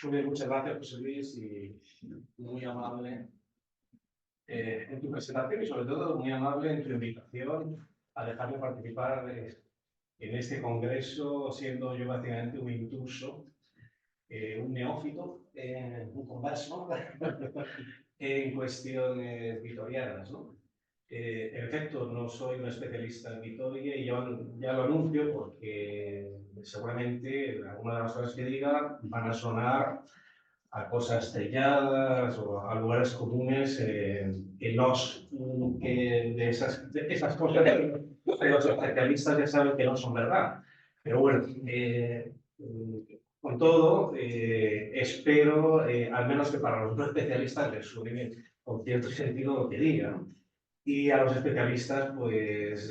Muy bien, muchas gracias, José Luis, y muy amable en tu presentación y sobre todo muy amable en tu invitación a dejarme participar en este congreso, siendo yo básicamente un intruso, un neófito, un converso en cuestiones vitorianas, ¿no? En efecto, no soy un especialista en Vitoria y yo ya lo anuncio porque seguramente algunas de las cosas que diga van a sonar a cosas trilladas o a lugares comunes de esas cosas que los especialistas ya saben que no son verdad. Pero bueno, con todo, espero al menos que para los no especialistas les suene con cierto sentido lo que diga, ¿no? Y a los especialistas, pues,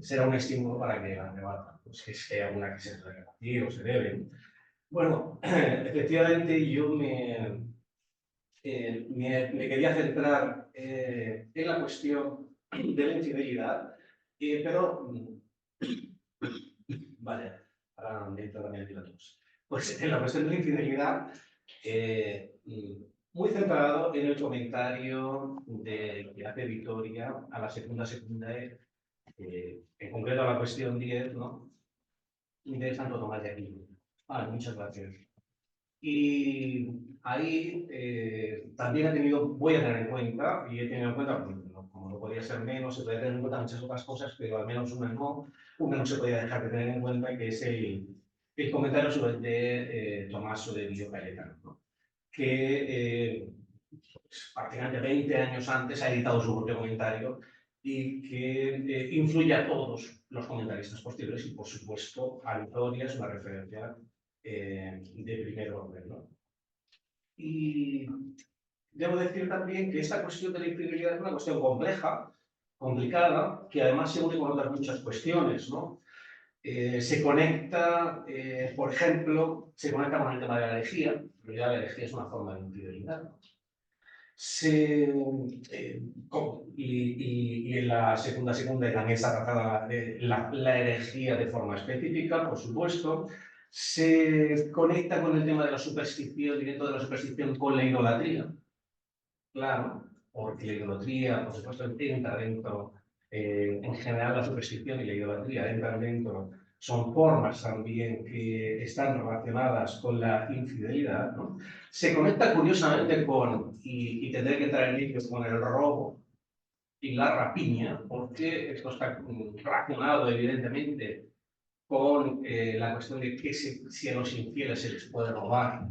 será un estímulo para que la debatan, pues que sea alguna que se traiga aquí o se debe. Bueno, efectivamente yo me quería centrar en la cuestión de la infidelidad, pero, vale, ahora me entra también aquí la tos. Pues en la cuestión de la infidelidad, muy centrado en el comentario que hace Victoria a la segunda en concreto a la cuestión 10, ¿no? De Santo Tomás de Aquino. Vale, muchas gracias. Y ahí también voy a tener en cuenta, y he tenido en cuenta, como no podía ser menos, se podía tener en cuenta muchas otras cosas, pero al menos una no se podía dejar de tener en cuenta, que es el comentario sobre el de Tommaso de Vio Cayetano, ¿no? Que pues, prácticamente 20 años antes ha editado su propio comentario y que influye a todos los comentaristas posteriores y, por supuesto, a Vitoria es una referencia de primer orden, ¿no? Y debo decir también que esta cuestión de la infidelidad es una cuestión compleja, complicada, que además se une con otras muchas cuestiones, ¿no? Se conecta, por ejemplo, se conecta con el tema de la herejía. En realidad la herejía es una forma de infidelidad, ¿no? Y en la segunda también está tratada la herejía de forma específica, por supuesto. Se conecta con el tema de la superstición y dentro de la superstición con la idolatría. Claro, porque la idolatría, por supuesto, entra dentro, en general la superstición y la idolatría entran dentro, son formas también que están relacionadas con la infidelidad, ¿no? Se conecta curiosamente y tendré que entrar en ello, con el robo y la rapiña, porque esto está relacionado evidentemente con la cuestión de que si a los infieles se les puede robar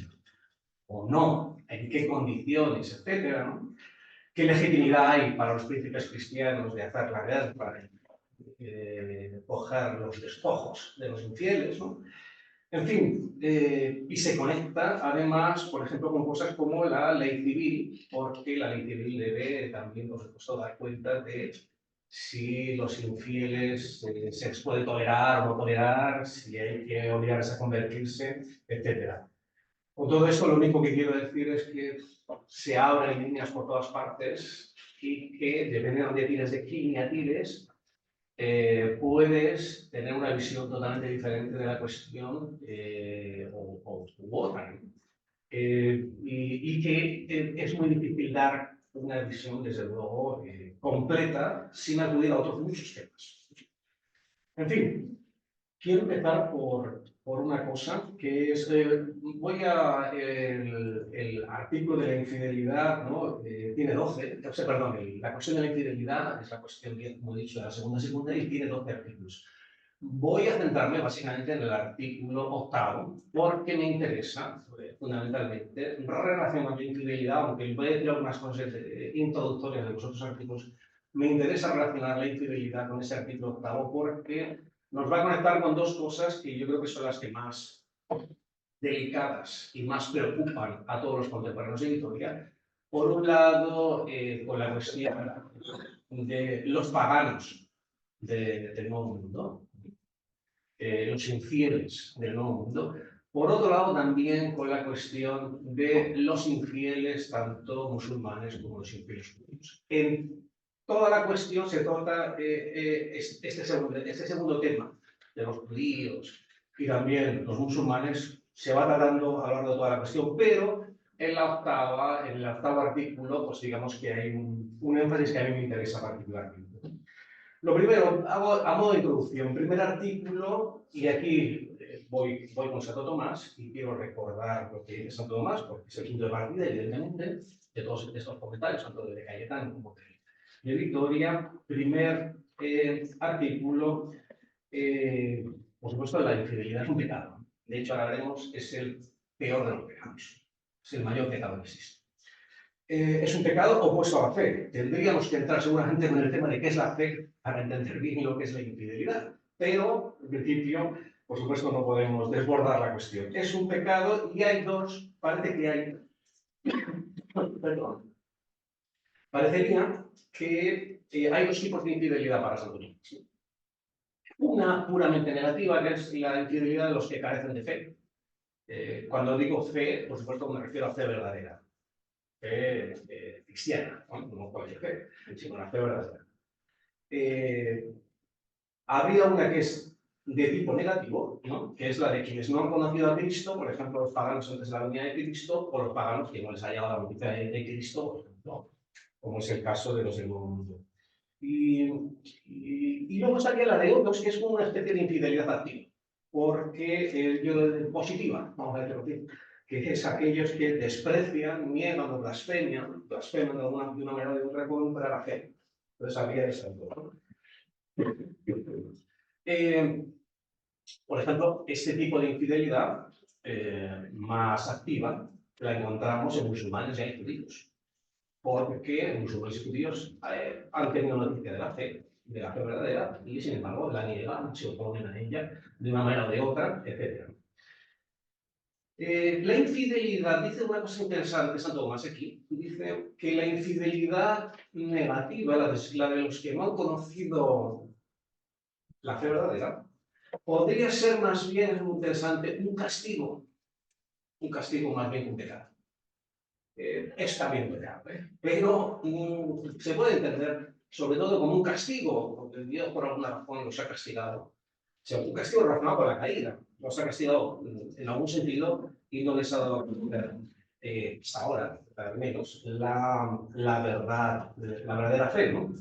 o no, en qué condiciones, etcétera, ¿no? ¿Qué legitimidad hay para los príncipes cristianos de hacer la guerra para coger los despojos de los infieles, ¿no? En fin, y se conecta además, por ejemplo, con cosas como la ley civil, porque la ley civil debe también, por supuesto, dar cuenta de si los infieles se les puede tolerar o no tolerar, si hay que obligarles a convertirse, etcétera. Con todo esto, lo único que quiero decir es que se abren líneas por todas partes y que, dependiendo de dónde tires de aquí a tires, puedes tener una visión totalmente diferente de la cuestión u otra, ¿no? Y que es muy difícil dar una visión, desde luego, completa sin acudir a otros muchos temas. En fin. Quiero empezar por una cosa que es, el artículo de la infidelidad, ¿no? Tiene 12, o sea, perdón, la cuestión de la infidelidad es la cuestión 10, como he dicho, de la segunda y tiene 12 artículos. Voy a centrarme básicamente en el artículo 8, porque me interesa, fundamentalmente, relacionar la infidelidad, aunque voy a decir algunas cosas introductorias de los otros artículos, me interesa relacionar la infidelidad con ese artículo 8 porque nos va a conectar con dos cosas que yo creo que son las que más delicadas y más preocupan a todos los contemporáneos de Vitoria. Por un lado, con la cuestión de los paganos del Nuevo Mundo, los infieles del Nuevo Mundo. Por otro lado, también con la cuestión de los infieles, tanto musulmanes como los infieles judíos. En toda la cuestión se trata este segundo tema de los judíos y también los musulmanes, se va tratando a lo largo de toda la cuestión, pero en el octavo artículo, pues digamos que hay un énfasis que a mí me interesa particularmente. Lo primero, a modo de introducción, primer artículo, y aquí voy con Santo Tomás y quiero recordar lo que dice Santo Tomás, porque es el punto de partida, evidentemente, de todos estos comentarios, tanto de Cayetano como de Victoria. Primer artículo, por supuesto, la infidelidad es un pecado. De hecho, ahora veremos, es el peor de los pecados, es el mayor pecado que existe. Es un pecado opuesto a la fe. Tendríamos que entrar seguramente con el tema de qué es la fe para entender bien lo que es la infidelidad. Pero, en principio, por supuesto, no podemos desbordar la cuestión. Es un pecado y hay dos, parece que hay, perdón, parecería que hay dos tipos de infidelidad para Santo Tomás. Una puramente negativa, que es la infidelidad de los que carecen de fe. Cuando digo fe, por supuesto, me refiero a fe verdadera. Fe cristiana, no cualquier fe, sino la fe verdadera. Habría una que es de tipo negativo, ¿no? Que es la de quienes no han conocido a Cristo, por ejemplo, los paganos antes de la venida de Cristo, o los paganos que no les ha llegado la noticia de Cristo, por ejemplo, como es el caso de los del Nuevo Mundo. Y luego estaría la de otros, que es como una especie de infidelidad activa, porque positiva, vamos a decirlo así, que es aquellos que desprecian, niegan o blasfeman de una manera o de otra contra la fe. Entonces habría esas dos, ¿no? Por ejemplo, este tipo de infidelidad más activa la encontramos en musulmanes y en judíos, porque musulmanes y judíos han tenido noticia de la fe verdadera, y sin embargo la niegan, se oponen a ella de una manera o de otra, etc. La infidelidad, dice una cosa interesante Santo Tomás aquí, dice que la infidelidad negativa, la de los que no han conocido la fe verdadera, podría ser más bien, es muy interesante, un castigo más bien que un pecado. Es también un pecado, pero se puede entender sobre todo como un castigo, porque Dios por alguna razón los ha castigado. O sea, un castigo relacionado con la caída. Los ha castigado en algún sentido y no les ha dado a conocer hasta ahora, al menos, la verdadera fe, ¿no?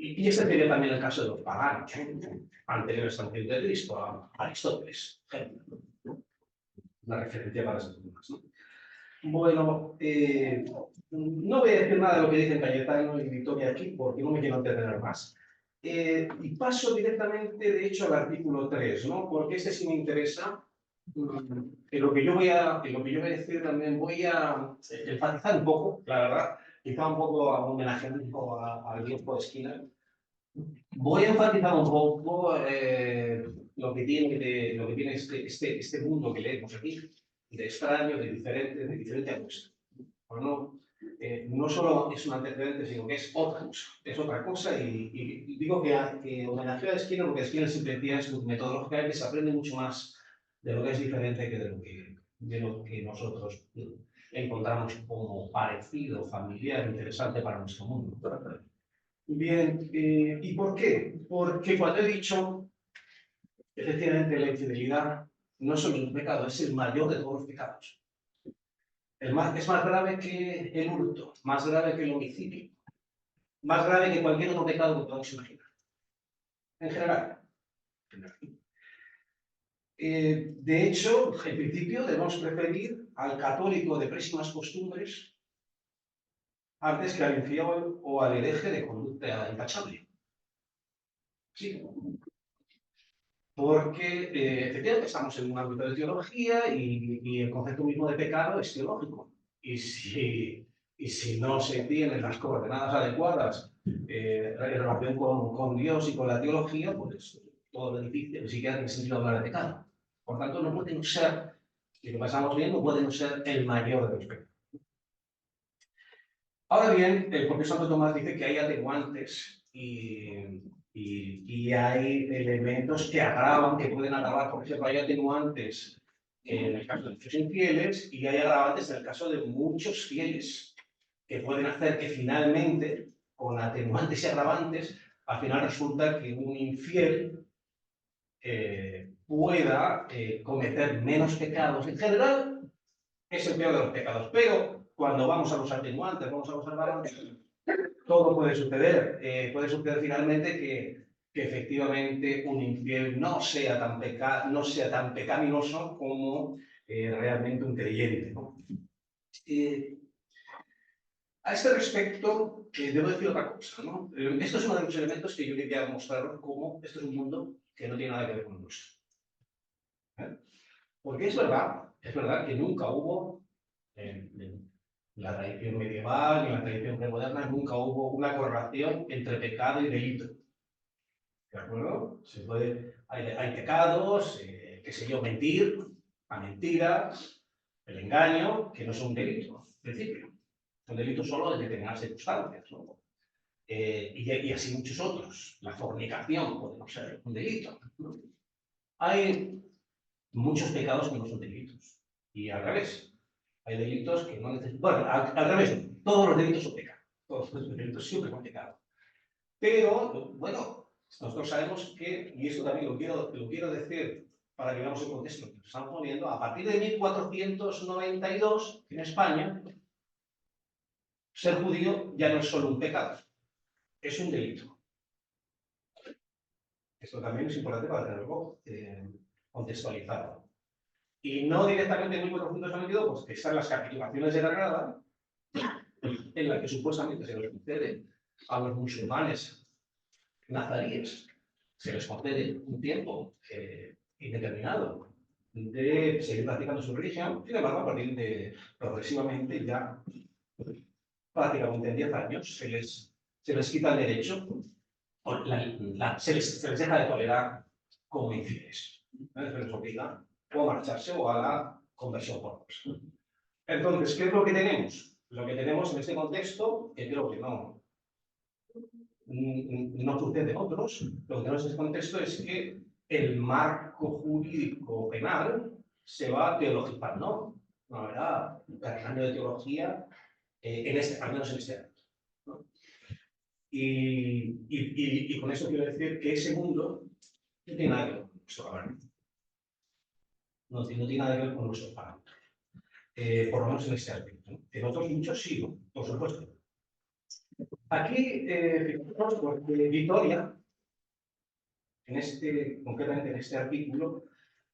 Y este sería también el caso de los paganos, anteriores al tiempo de Cristo, a Aristóteles, una referencia para esos temas, ¿no? Bueno, no voy a decir nada de lo que dicen Cayetano y Victoria aquí, porque no me quiero entretener más. Y paso directamente, de hecho, al artículo 3, ¿no? Porque este sí me interesa. En lo que yo voy a decir también voy a enfatizar un poco, la verdad, quizá un poco a un homenaje al viejo de Skinner. Voy a enfatizar un poco lo que tiene este mundo que leemos aquí, de extraño, de diferente a nuestro. Bueno, no solo es un antecedente, sino que es otra cosa, y digo que homenajeo a Skinner porque Skinner siempre decía en su metodología que se aprende mucho más de lo que es diferente que de lo que nosotros encontramos como parecido, familiar, interesante para nuestro mundo. Bien, ¿y por qué? Porque cuando he dicho, efectivamente, la infidelidad no es solo un pecado, es el mayor de todos los pecados. Es más grave que el hurto, más grave que el homicidio, más grave que cualquier otro pecado que podamos imaginar. En general. De hecho, en principio, debemos preferir al católico de pésimas costumbres antes que al infiel o al hereje de conducta intachable. Sí. Porque efectivamente estamos en un ámbito de teología y el concepto mismo de pecado es teológico. Y si no se tienen las coordenadas adecuadas en relación con Dios y con la teología, pues todo lo difícil, ni siquiera tiene sentido hablar de pecado. Por tanto, no pueden ser, si lo pasamos bien, no pueden ser el mayor de los pecados. Ahora bien, el propio Santo Tomás dice que hay atenuantes y hay elementos que agravan, que pueden agravar. Por ejemplo, hay atenuantes en el caso de muchos infieles y hay agravantes en el caso de muchos fieles, que pueden hacer que finalmente, con atenuantes y agravantes, al final resulta que un infiel pueda cometer menos pecados. En general, es el peor de los pecados, pero cuando vamos a los atenuantes, vamos a los agravantes, todo puede suceder. Puede suceder finalmente que efectivamente un infiel no sea tan pecaminoso como realmente un creyente, ¿no? A este respecto, debo decir otra cosa, ¿no? Esto es uno de los elementos que yo quería demostrar cómo esto es un mundo que no tiene nada que ver con el nuestro. Porque es verdad que nunca hubo, en la tradición medieval y en la tradición premoderna, nunca hubo una correlación entre pecado y delito. ¿De acuerdo? Hay pecados, qué sé yo, mentir, la mentira, el engaño, que no son delitos, en principio. Son delitos solo de determinadas circunstancias, ¿no? Y así muchos otros. La fornicación puede ser un delito, ¿no? Hay muchos pecados que no son delitos. Y al revés. Hay delitos que no necesitan. Bueno, al revés, todos los delitos son pecados. Todos los delitos siempre son pecados. Pero, bueno, nosotros sabemos que, y esto también lo quiero decir para que veamos el contexto que nos estamos poniendo, a partir de 1492, en España, ser judío ya no es solo un pecado, es un delito. Esto también es importante para tenerlo contextualizado. Y no directamente en 1492, pues que están las capitulaciones de Granada, en la que supuestamente se les concede a los musulmanes nazaríes, se les concede un tiempo indeterminado de seguir practicando su religión. Sin embargo, a partir de progresivamente, ya prácticamente en 10 años, se les quita el derecho, se les deja de tolerar como infieles. Se les obliga o a marcharse o a la conversión por fuerza. Entonces, ¿qué es lo que tenemos? Lo que tenemos en este contexto, que creo que no sucede en otros, lo que tenemos en este contexto es que el marco jurídico penal se va teologizando, ¿no? ¿Verdad? Cargando de teología, al menos en este ámbito, ¿no? Y con eso quiero decir que ese mundo no tiene nada que ver con nuestro parámetro. No tiene nada que ver con nuestro parámetro. Por lo menos en este aspecto, ¿no? En otros muchos sí, ¿no? Por supuesto. Aquí, fijaos, porque Vitoria, concretamente en este artículo,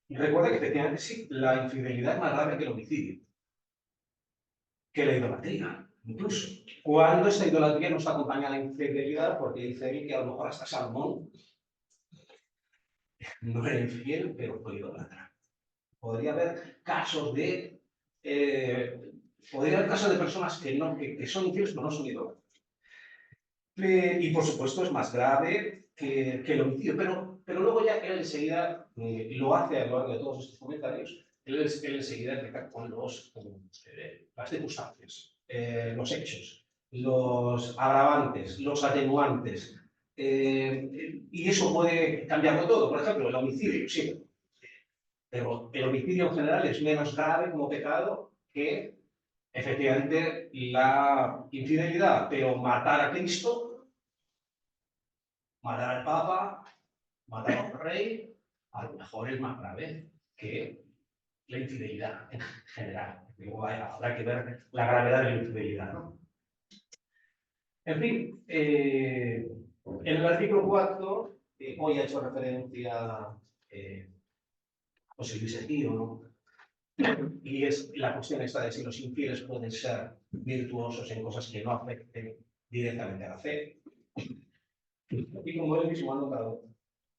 recuerda que efectivamente sí, la infidelidad es más grave que el homicidio, que la idolatría, incluso. Cuando esta idolatría no está acompañada de infidelidad, porque dice él que a lo mejor hasta Salomón no era infiel, pero fue idólatra. Podría haber casos de personas que son infieles pero no son idólatras. Y por supuesto es más grave que el homicidio, pero luego ya él enseguida lo hace a lo largo de todos estos comentarios, él enseguida empieza con las circunstancias, los hechos, los agravantes, los atenuantes, y eso puede cambiarlo todo. Por ejemplo, el homicidio, sí, pero el homicidio en general es menos grave como pecado que efectivamente la infidelidad, pero matar a Cristo, matar al Papa, matar a un rey, a lo mejor es más grave que la infidelidad en general. Luego habrá que ver la gravedad de la infidelidad, ¿no? En fin, en el artículo 4, hoy ha hecho referencia José Luis Ejido, ¿no? Y es la cuestión esta de si los infieles pueden ser virtuosos en cosas que no afecten directamente a la fe. Y como él mismo ha notado,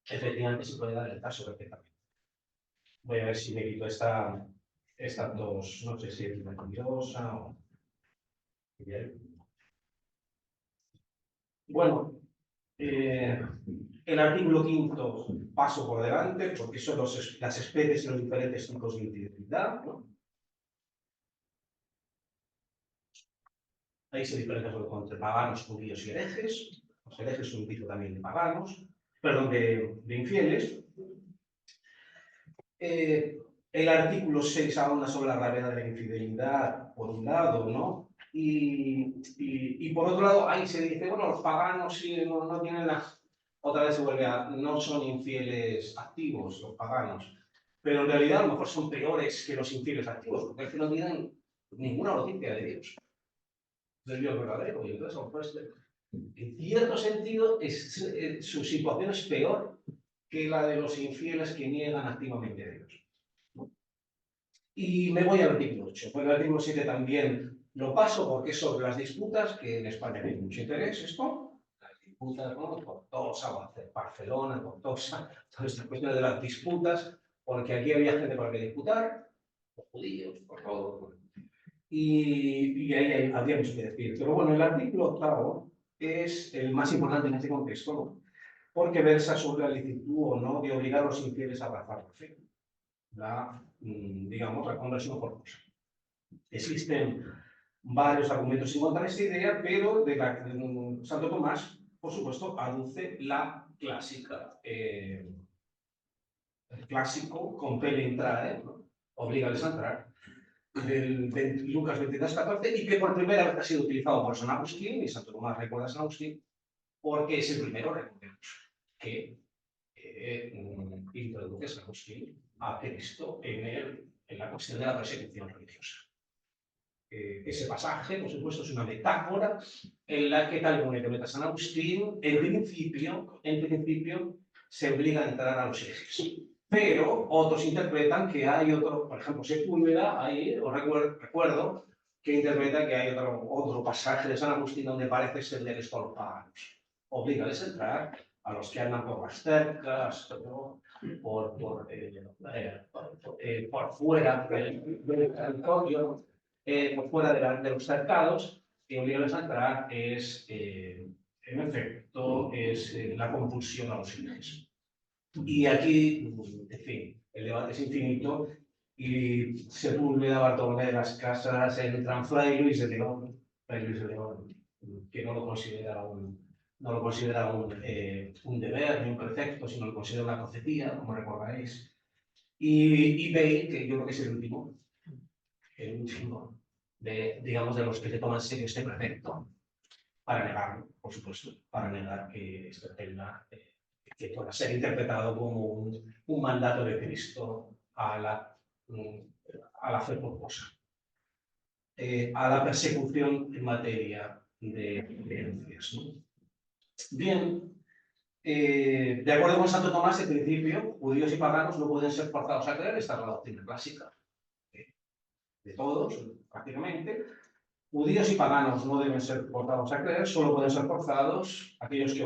efectivamente se puede dar el caso perfectamente. Voy a ver si me quito estas dos, no sé si es mentirosa o... Bien. Bueno, el artículo 5 paso por delante porque son las especies y los diferentes tipos de infidelidad, ¿no? Ahí se diferencia entre paganos, judíos y herejes. Los herejes son un tipo también de paganos, perdón, de infieles. El artículo 6 habla sobre la gravedad de la infidelidad, por un lado, ¿no? Y por otro lado, ahí se dice, bueno, los paganos sí, no tienen otra vez se vuelve a, no son infieles activos los paganos, pero en realidad a lo mejor son peores que los infieles activos, porque es que no tienen ninguna noticia de Dios, del Dios verdadero, y entonces a lo mejor en cierto sentido su situación es peor que la de los infieles que niegan activamente a Dios. Y me voy al artículo 8, pues el artículo 7 también lo paso porque es sobre las disputas, que en España hay mucho interés esto, las disputas, ¿no? Tortosa, Barcelona, Tortosa, todas estas cuestiones de las disputas, porque aquí había gente para que disputar, los judíos, por todo. Y ahí habría mucho que decir. Pero bueno, el artículo 8 es el más importante en este contexto, ¿no? Porque versa sobre la licitud o no de obligar a los infieles a abrazar la fe, digamos, la conversión forzosa. Existen varios argumentos en contra de esta idea, pero Santo Tomás, por supuesto, aduce la clásica, el clásico compele intrare, ¿no? Oblígales a entrar, de Lucas 22:14, y que por primera vez ha sido utilizado por San Agustín, y Santo Tomás recuerda a San Agustín, porque es el primero, recordemos, que introduce San Agustín a Cristo en la cuestión de la persecución religiosa. Ese pasaje, por supuesto, es una metáfora en la que, tal como le comenta San Agustín, en principio se obliga a entrar a los herejes. Pero otros interpretan que hay otro, por ejemplo, Sepúlveda, ahí os recuerdo que interpreta que hay otro pasaje de San Agustín donde parece extender esto a los paganos. Oblígales a entrar a los que andan por las cercas, ¿no? por fuera del territorio, por fuera de los cercados, y obligarles a entrar es, en efecto, es la compulsión a los herejes. Y aquí, en fin, el debate es infinito, y Sepúlveda, Bartolomé de las Casas, entran Fray Luis de León, que no lo considera un deber ni un precepto, sino lo considera una profecía, como recordaréis. Y Bale, que yo creo que es el último digamos, de los que se toman en serio este precepto, para negarlo, por supuesto, para negar que esto tenga, que pueda ser interpretado como un mandato de Cristo a la fe forzosa, a la persecución en materia de creencias, ¿no? Bien, de acuerdo con Santo Tomás, en principio, judíos y paganos no pueden ser forzados a creer, esta es la doctrina clásica de todos, prácticamente. Judíos y paganos no deben ser forzados a creer, solo pueden ser forzados aquellos que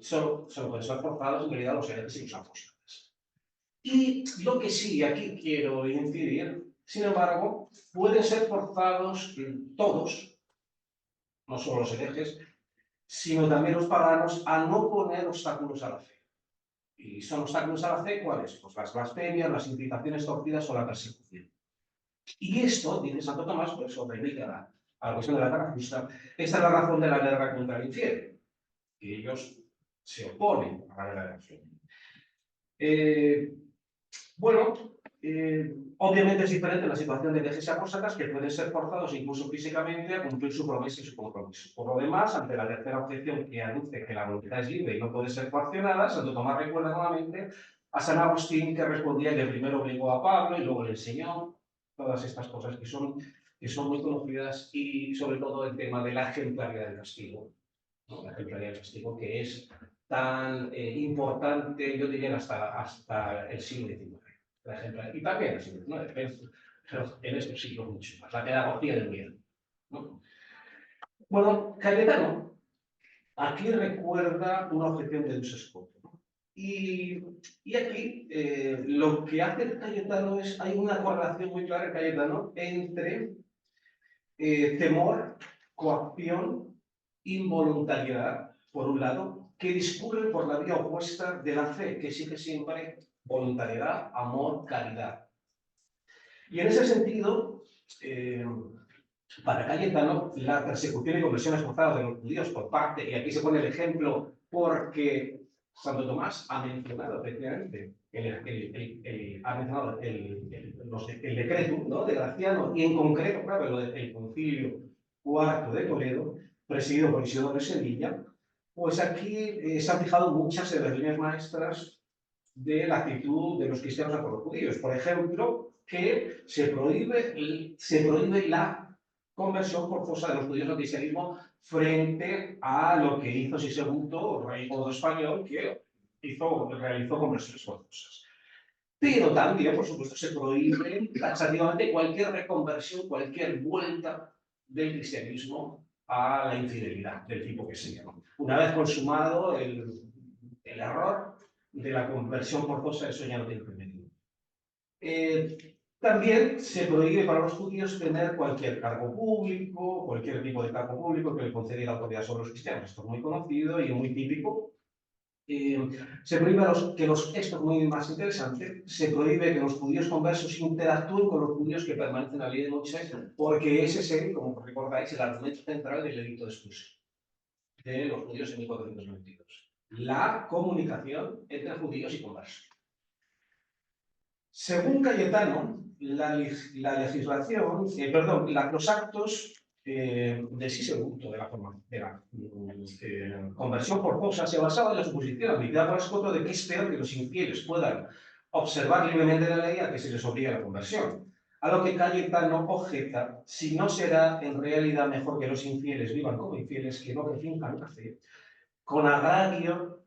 solo pueden ser forzados en realidad los herejes y los apóstoles. Y lo que sí, aquí quiero incidir, sin embargo, pueden ser forzados todos, no solo los herejes, sino también los paganos, a no poner obstáculos a la fe. ¿Y son obstáculos a la fe cuáles? Pues las blasfemias, las incitaciones torcidas o la persecución. Y esto, dice Santo Tomás, pues obliga a la cuestión de la guerra justa. Esta es la razón de la guerra contra el infiel, que ellos se oponen a la guerra del infiel. Obviamente es diferente la situación de herejes y apóstatas, que pueden ser forzados incluso físicamente a cumplir su promesa y su compromiso. Por lo demás, ante la tercera objeción que aduce que la voluntad es libre y no puede ser coaccionada, Santo Tomás recuerda nuevamente a San Agustín, que respondía que primero obligó a Pablo y luego le enseñó todas estas cosas que son muy conocidas, y sobre todo el tema de la ejemplaridad del castigo, ¿no? La ejemplaridad del castigo, que es tan importante, yo diría, hasta el siglo XIX. La ejemplaridad, y también el siglo XIX, pero en estos siglos mucho más, la pedagogía del miedo, ¿no? Bueno, Cayetano aquí recuerda una objeción de Duns Scotus, ¿no? Y aquí lo que hace Cayetano es, hay una correlación muy clara en Cayetano entre temor, coacción, involuntariedad, por un lado, que discurren por la vía opuesta de la fe, que exige siempre voluntariedad, amor, caridad. Y en ese sentido, para Cayetano, la persecución y conversiones forzadas de los judíos por parte, y aquí se pone el ejemplo porque Santo Tomás ha mencionado efectivamente ha mencionado el decreto, ¿no?, de Graciano, y en concreto, claro, el concilio IV de Toledo, presidido por Isidoro de Sevilla, Pues aquí se han fijado muchas de las líneas maestras de la actitud de los cristianos hacia los judíos. Por ejemplo, que se prohíbe la conversión forzosa de los judíos al cristianismo frente a lo que hizo Sisebuto, rey godo español, que realizó conversiones forzosas. Pero también, por supuesto, se prohíbe taxativamente cualquier reconversión, cualquier vuelta del cristianismo a la infidelidad, del tipo que sea. Una vez consumado el error de la conversión forzosa, eso ya no tiene remedio. También se prohíbe para los judíos tener cualquier cargo público, cualquier tipo de cargo público que le concediera autoridad sobre los cristianos. Esto es muy conocido y muy típico. Se prohíbe esto es muy más interesante, se prohíbe que los judíos conversos interactúen con los judíos que permanecen en la ley de Moisés, porque ese es, como recordáis, el argumento central del edicto de expulsión de los judíos en 1492. La comunicación entre judíos y conversos. Según Cayetano, la legislación, los actos de Sisebuto, de la conversión forzosa, se basaba en la suposición admitida por Escoto de que es peor que los infieles puedan observar libremente la ley a que se les obligue a la conversión. A lo que Cayetano objeta si no será en realidad mejor que los infieles vivan como infieles que no que finjan la fe, con agravio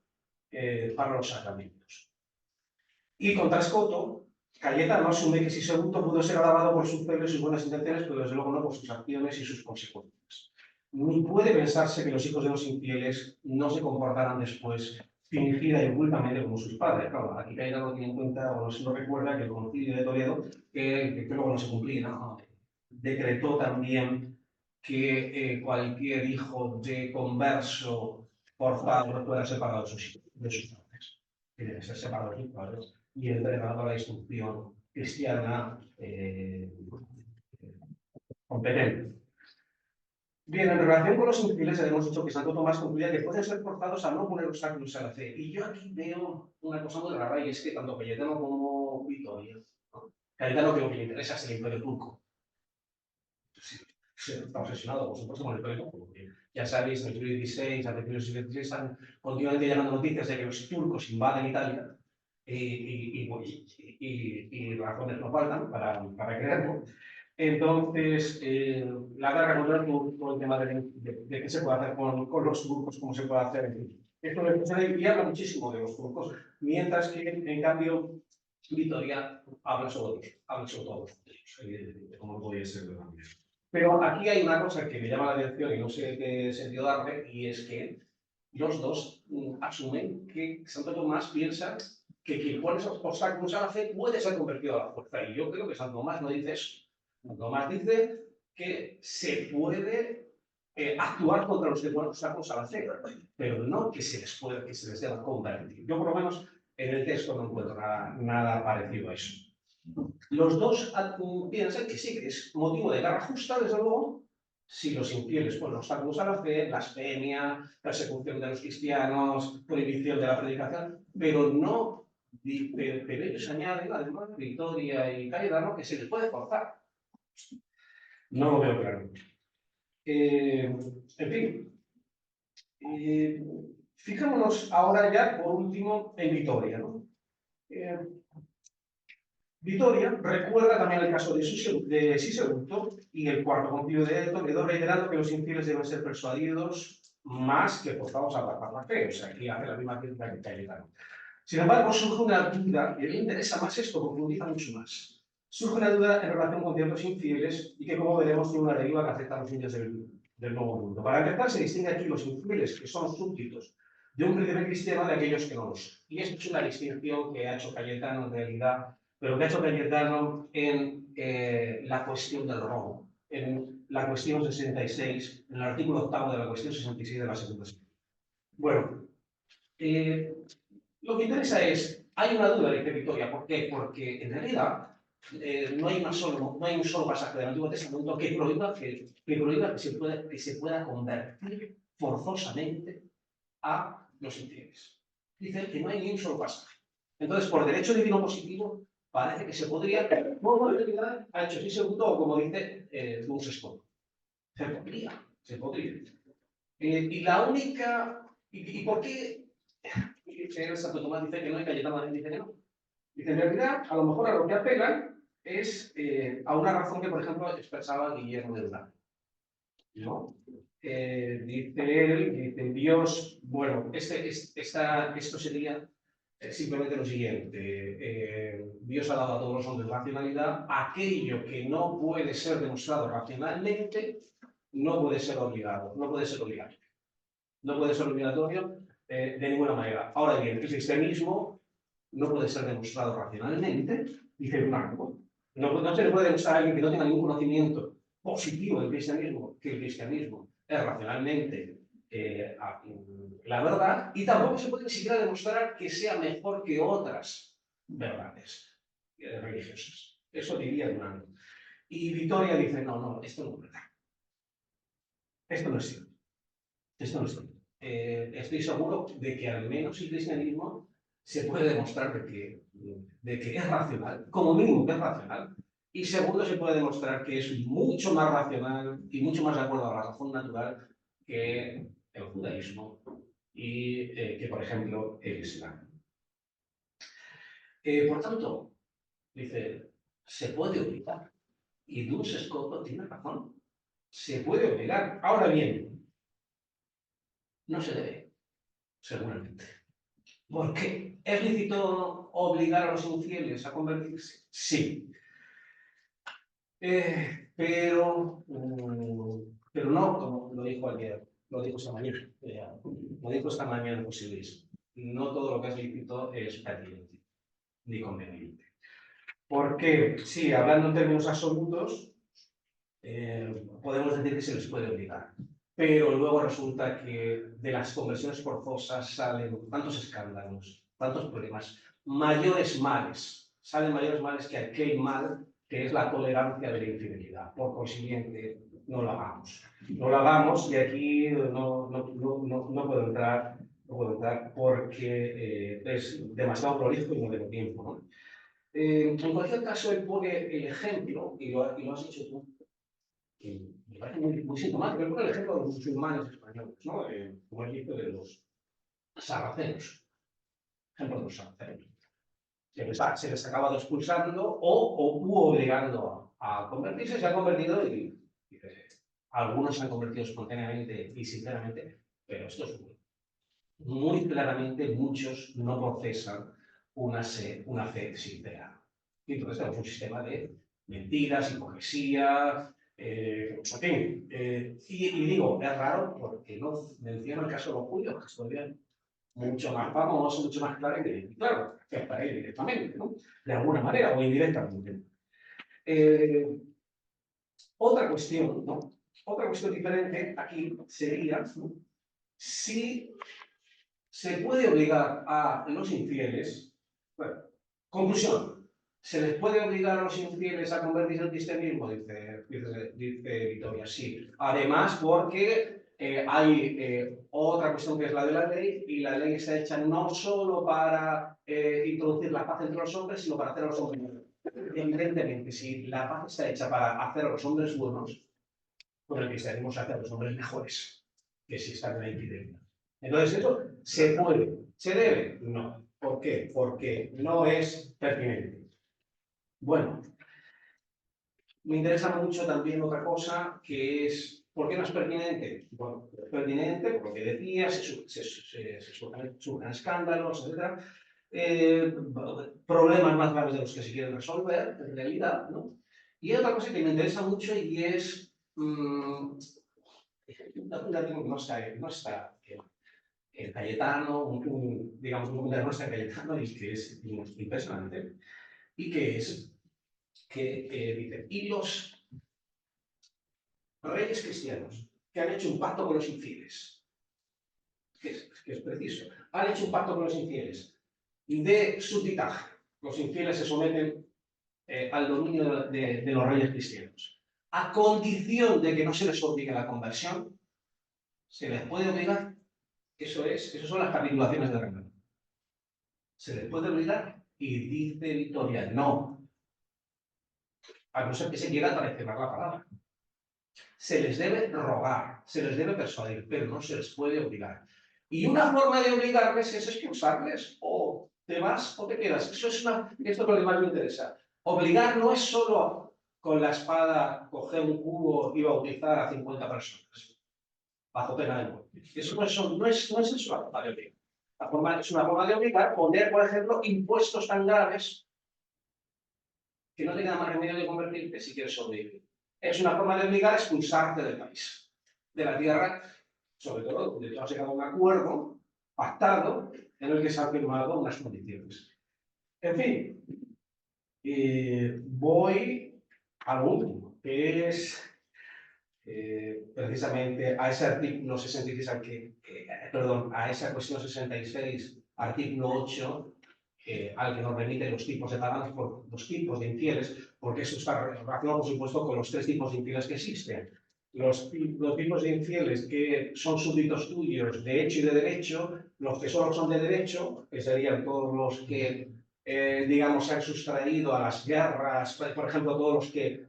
para los sacramentos. Y contra Escoto, Cayetano asume que Sisebuto pudo ser alabado por sus pelos y sus buenas intenciones, pero desde luego no por sus acciones y sus consecuencias. Ni puede pensarse que los hijos de los infieles no se comportaran después fingida y ocultamente como sus padres. Claro, aquí Cayetano tiene en cuenta, o no recuerda, que el Concilio de Toledo, que luego no se cumplía, ¿no? Decretó también que cualquier hijo de converso forzado fuera separado de sus padres. Tiene que ser separado de sus padres y entregado a la instrucción cristiana competente. Bien, en relación con los infieles, hemos dicho que Santo Tomás concluía que pueden ser forzados a no poner obstáculos a la fe. Y yo aquí veo una cosa muy rara, y es que tanto Cayetano como Vitoria, ¿no? Cayetano, que lo que le interesa es el imperio turco. Sí, está obsesionado, por supuesto, con el imperio turco, porque ya sabéis, en el siglo XVI, antes del siglo XVI, están continuamente llegando noticias de que los turcos invaden Italia, y razones no faltan para creerlo. Entonces, la guerra contra el turco, el tema de qué se puede hacer con los turcos, cómo se puede hacer, en fin. Esto y habla muchísimo de los turcos, mientras que, en cambio, Vitoria habla sobre todos ellos, como podía ser de la manera. Pero aquí hay una cosa que me llama la atención y no sé qué sentido darle, y es que los dos asumen que Santo Tomás piensa que quien pone esos obstáculos a la fe puede ser convertido a la fuerza. Y yo creo que Santo Tomás no dice eso. Santo Tomás dice que se puede actuar contra los que ponen obstáculos a la fe, pero no que se les deba convertir. Yo, por lo menos, en el texto no encuentro nada parecido a eso. Los dos piensan que sí, que es motivo de guerra justa, desde luego, si los infieles ponen obstáculos a la fe, blasfemia, persecución de los cristianos, prohibición de la predicación, pero no, pero ellos añaden, además, Vitoria y Cayetano, que se les puede forzar. No lo veo claro. En fin, fijémonos ahora ya, por último, en Vitoria, ¿no? Vitoria recuerda también el caso de Sisebuto y el cuarto concilio de Toledo, reiterando que los infieles deben ser persuadidos más que forzados a apartar la fe. O sea, aquí hace la misma crítica que Cayetano. Sin embargo, surge una duda, y a mí me interesa más esto, profundiza mucho más. Surge una duda en relación con ciertos infieles y que, como veremos, tiene una deriva que afecta a los niños del Nuevo Mundo. Para empezar, se distingue aquí los infieles, que son súbditos de un príncipe cristiano, de aquellos que no lo son. Y esta es una distinción que ha hecho Cayetano, en realidad, pero que ha hecho Cayetano en la cuestión del robo, en la cuestión 66, en el artículo 8 de la cuestión 66 de la segunda sección. Bueno, lo que interesa es, hay una duda, dice Victoria, ¿por qué? Porque en realidad no hay un solo pasaje del Antiguo Testamento que prohíba que se pueda convertir forzosamente a los infieles. Dice que no hay ni un solo pasaje. Entonces, por derecho divino positivo, parece que se podría, como en realidad ha hecho Sisebuto, o como dice Duns Scott. Se podría. Y la única ¿Y por qué Santo Tomás dice que no y Cayetano dice que no? Dice, en realidad, a lo mejor a lo que apelan es a una razón que, por ejemplo, expresaba Guillermo de Urán, ¿no? Dice él, dice Dios, bueno, esto sería simplemente lo siguiente, Dios ha dado a todos los hombres racionalidad, aquello que no puede ser demostrado racionalmente no puede ser obligado, no puede ser obligatorio, no puede ser obligatorio de ninguna manera. Ahora bien, el cristianismo no puede ser demostrado racionalmente, dice el marco. No se le puede demostrar a alguien que no tenga ningún conocimiento positivo del cristianismo, que el cristianismo es racionalmente la verdad, y tampoco se puede ni siquiera demostrar que sea mejor que otras verdades religiosas. Eso diría Durán. Y Vittoria dice, no, esto no es verdad. Esto no es cierto. Esto no es cierto. Estoy seguro de que al menos el cristianismo se puede demostrar de que es racional, como mínimo que es racional, y segundo se puede demostrar que es mucho más racional y mucho más de acuerdo a la razón natural que el judaísmo y que, por ejemplo, el islam. Por tanto, dice, se puede obligar. Y Duns Scoto tiene razón. Se puede obligar. Ahora bien, no se debe, seguramente. ¿Por qué? ¿Es lícito obligar a los infieles a convertirse? Sí. Pero no, como lo dijo ayer, lo dijo esta mañana, lo dijo esta mañana José Luis. No todo lo que es lícito es pertinente ni conveniente. Porque, sí, hablando en términos absolutos, podemos decir que se les puede obligar. Pero luego resulta que de las conversiones forzosas salen tantos escándalos, tantos problemas, mayores males. Salen mayores males que aquel mal que es la tolerancia de la infidelidad. Por consiguiente, no lo hagamos. No lo hagamos y aquí no puedo entrar, porque es demasiado prolijo y no tengo tiempo, ¿no? En cualquier caso, él pone el ejemplo, y lo has dicho tú, que me parece muy sintomático. Él pone el ejemplo de los musulmanes españoles, ¿no? Como él dice, de los sarracenos. Ejemplo de los sarracenos. Se les ha acabado expulsando o obligando a convertirse, se han convertido y algunos se han convertido espontáneamente y sinceramente, pero esto es muy claramente muchos no profesan una fe sincera. Y entonces tenemos un sistema de mentiras, hipocresía, en fin. Y digo, es raro porque no menciono el caso de los judíos, que es todavía mucho más famoso, mucho más claro, y claro, que es para él directamente, ¿no? De alguna manera o indirectamente. Otra cuestión, ¿no? Otra cuestión diferente aquí sería, ¿no? Si se puede obligar a los infieles, bueno, conclusión, ¿se les puede obligar a los infieles a convertirse al cristianismo? Dice Vittoria, sí. Además, porque hay otra cuestión que es la de la ley, y la ley está hecha no solo para introducir la paz entre los hombres, sino para hacer a los hombres buenos. Evidentemente, si la paz está hecha para hacer a los hombres buenos, pues el cristianismo se hace a los hombres mejores, que si están en la infidelidad. Entonces, ¿eso se puede? ¿Se debe? No. ¿Por qué? Porque no es pertinente. Bueno, me interesa mucho también otra cosa, que es, ¿por qué no es pertinente? Bueno, es pertinente por lo que decía, se surgen escándalos, etc. Problemas más graves de los que se quieren resolver, en realidad, ¿no? Y hay otra cosa que me interesa mucho y es un dato que no está el Cayetano, digamos, un comentario nuestro Cayetano, y que es impresionante, y que es que dice, y los reyes cristianos que han hecho un pacto con los infieles, que es preciso, han hecho un pacto con los infieles de subditaje. Los infieles se someten al dominio de los reyes cristianos. A condición de que no se les obligue a la conversión, se les puede obligar. Esas son las capitulaciones de Reino. Se les puede obligar y dice Victoria, no. A no ser que se quiera traicionar la palabra. Se les debe rogar, se les debe persuadir, pero no se les puede obligar. Y una forma de obligarles es expulsarles, o te vas o te quedas. Esto es lo que más me interesa. Obligar no es solo con la espada coger un cubo y bautizar a 50 personas, bajo pena de muerte. Eso no es eso la forma de obligar. Es una forma de obligar, poner, por ejemplo, impuestos tan graves que no te queda más remedio que convertirte si quieres sobrevivir. Es una forma de obligar a expulsarte del país, de la tierra, sobre todo donde tú has llegado a un acuerdo pactado en el que se han firmado unas condiciones. En fin, voy a lo último, que es precisamente a ese artículo 66, a esa cuestión 66, artículo 8, al que nos remiten los tipos de paganos por los tipos de infieles, porque eso está relacionado, por supuesto, con los tres tipos de infieles que existen. Los tipos de infieles que son súbditos tuyos de hecho y de derecho, los que solo son de derecho, que serían todos los que, digamos, se han sustraído a las guerras, por ejemplo, todos los que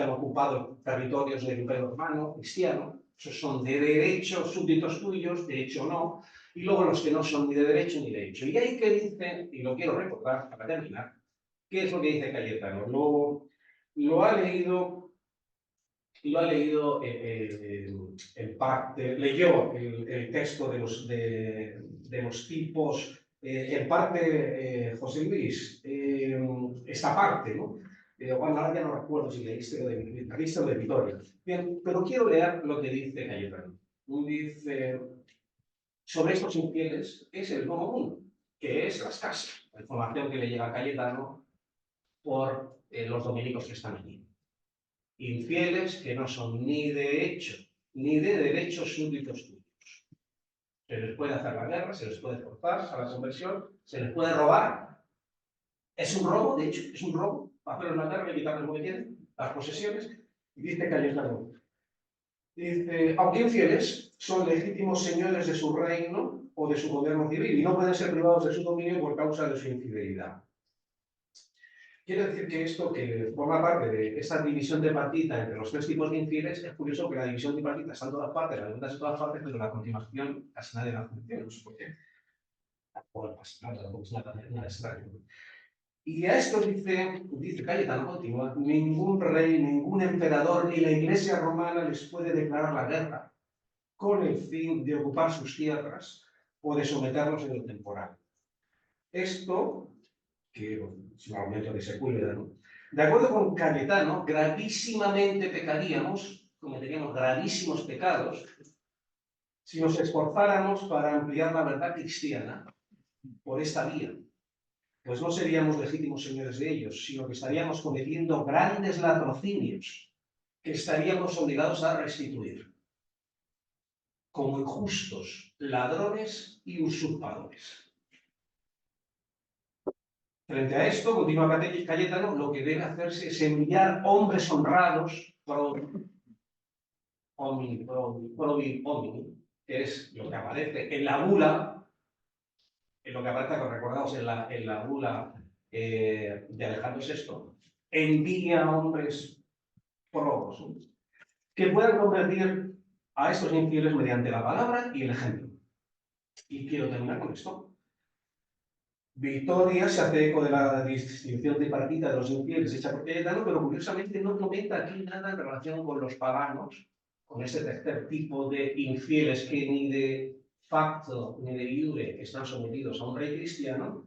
han ocupado territorios del Imperio Romano, cristiano, esos son de derecho, súbditos tuyos, de hecho no, y luego los que no son ni de derecho ni de hecho. Y ahí que dice, y lo quiero recordar para terminar, ¿qué es lo que dice Cayetano? Lo ha leído en parte, leyó el texto de los tipos, en parte José Luis, esta parte, ¿no? Bueno, ahora ya no recuerdo si leíste lo de Vitoria. Bien, pero quiero leer lo que dice Cayetano. Dice, sobre estos infieles es el tomo 1, que es las casas, la información que le llega a Cayetano por los dominicos que están allí. Infieles que no son ni de hecho ni de derecho súbditos tuyos. Se les puede hacer la guerra, se les puede forzar a la conversión, se les puede robar. Es un robo, de hecho, es un robo, hacerles la guerra y quitarles lo que tienen, las posesiones. Y dice Cayetano, dice, aunque infieles, son legítimos señores de su reino o de su gobierno civil y no pueden ser privados de su dominio por causa de su infidelidad. Quiere decir que esto, que forma parte de esa división de partita entre los tres tipos de infieles, es curioso que la división de partita está en todas partes, la pregunta es en todas partes, pero la continuación casi nadie la funciona, no sé por qué. Tampoco pasa nada, tampoco es nada extraño. Y a esto dice Cayetano, continúa, ningún rey, ningún emperador ni la Iglesia romana les puede declarar la guerra con el fin de ocupar sus tierras o de someterlos en el temporal. Esto, que es un argumento de Sepúlveda, ¿no? De acuerdo con Cayetano, gravísimamente pecaríamos, cometeríamos gravísimos pecados, si nos esforzáramos para ampliar la verdad cristiana por esta vía. Pues no seríamos legítimos señores de ellos, sino que estaríamos cometiendo grandes latrocinios que estaríamos obligados a restituir, como injustos, ladrones y usurpadores. Frente a esto, continúa Cayetano, lo que debe hacerse es enviar hombres honrados pro homini, que es lo que aparece en la bula, en lo que aparece, recordaos, en la bula de Alejandro VI, envía hombres probos, ¿no? Que puedan convertir a estos infieles mediante la palabra y el ejemplo. Y quiero terminar con esto. Vitoria se hace eco de la distinción tripartita de los infieles hecha por Cayetano, pero curiosamente no comenta aquí nada en relación con los paganos, con ese tercer tipo de infieles que ni de facto ni de iure están sometidos a un rey cristiano.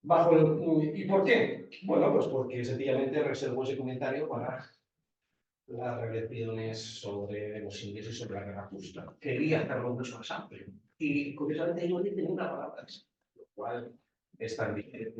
¿Y por qué? Bueno, pues porque sencillamente reservó ese comentario para las reflexiones sobre los ingleses y sobre la guerra justa. Quería hacerlo mucho más amplio. Y curiosamente no dice ninguna palabra, lo cual es tan difícil.